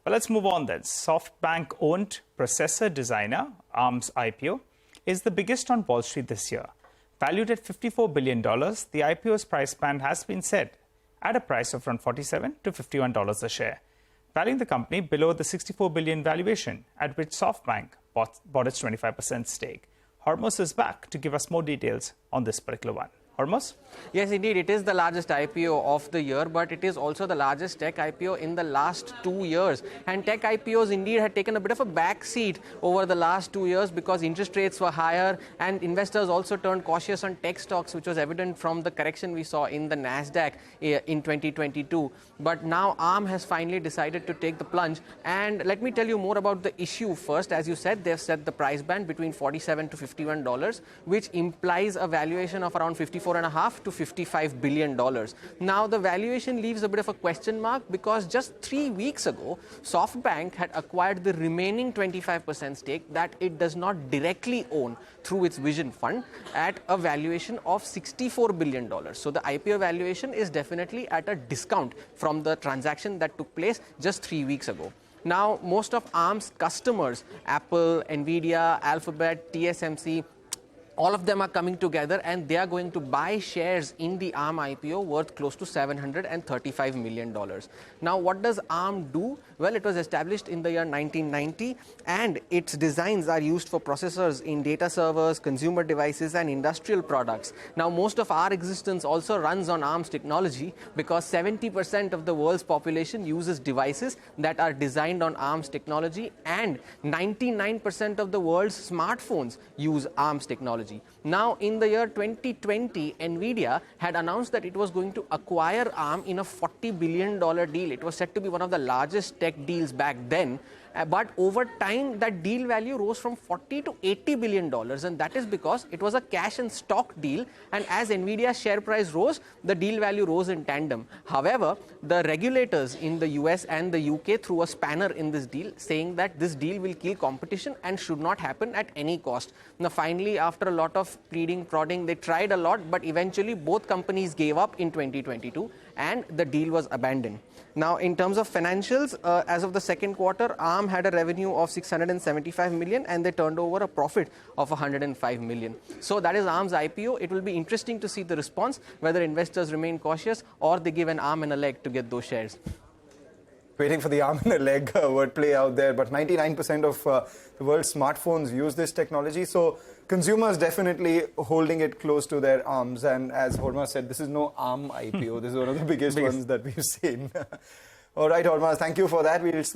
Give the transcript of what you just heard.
Well, let's move on then. Softbank-owned processor designer Arm's IPO is the biggest on Wall Street this year. Valued at $54 billion, the IPO's price band has been set at a price of around $47 to $51 a share, valuing the company below the $64 billion valuation at which Softbank bought its 25% stake. Hormaz is back to give us more details on this particular one. Hormaz? Yes, indeed, it is the largest IPO of the year, but it is also the largest tech IPO in the last 2 years. And tech IPOs indeed had taken a bit of a backseat over the last 2 years because interest rates were higher and investors also turned cautious on tech stocks, which was evident from the correction we saw in the Nasdaq in 2022. But now Arm has finally decided to take the plunge. And let me tell you more about the issue first. As you said, they've set the price band between $47 to $51, which implies a valuation of around $54.5 to $55 billion. Now, the valuation leaves a bit of a question mark because just 3 weeks ago, Softbank had acquired the remaining 25% stake that it does not directly own through its Vision Fund at a valuation of $64 billion. So the IPO valuation is definitely at a discount from the transaction that took place just 3 weeks ago. Now, most of Arm's customers, Apple, Nvidia, Alphabet, TSMC, all of them are coming together and they are going to buy shares in the Arm IPO worth close to $735 million. Now, what does Arm do? Well, it was established in the year 1990 and its designs are used for processors in data servers, consumer devices and industrial products. Now, most of our existence also runs on Arm's technology because 70% of the world's population uses devices that are designed on Arm's technology and 99% of the world's smartphones use Arm's technology. Now, in the year 2020, Nvidia had announced that it was going to acquire Arm in a $40 billion deal. It was said to be one of the largest tech deals back then. But over time, that deal value rose from $40 to $80 billion. And that is because it was a cash and stock deal. And as Nvidia's share price rose, the deal value rose in tandem. However, the regulators in the US and the UK threw a spanner in this deal, saying that this deal will kill competition and should not happen at any cost. Now, finally, after a lot of pleading, prodding, they tried a lot, but eventually both companies gave up in 2022 and the deal was abandoned. Now, in terms of financials, as of the second quarter, Arm had a revenue of $675 million and they turned over a profit of $105 million. So that is Arm's IPO. It will be interesting to see the response, whether investors remain cautious or they give an arm and a leg to get those shares. Waiting for the arm and a leg wordplay out there, but 99% of the world's smartphones use this technology. So consumers definitely holding it close to their arms. And as Hormaz said, this is no Arm IPO. This is one of the biggest ones that we've seen. All right, Hormaz, thank you for that. We'll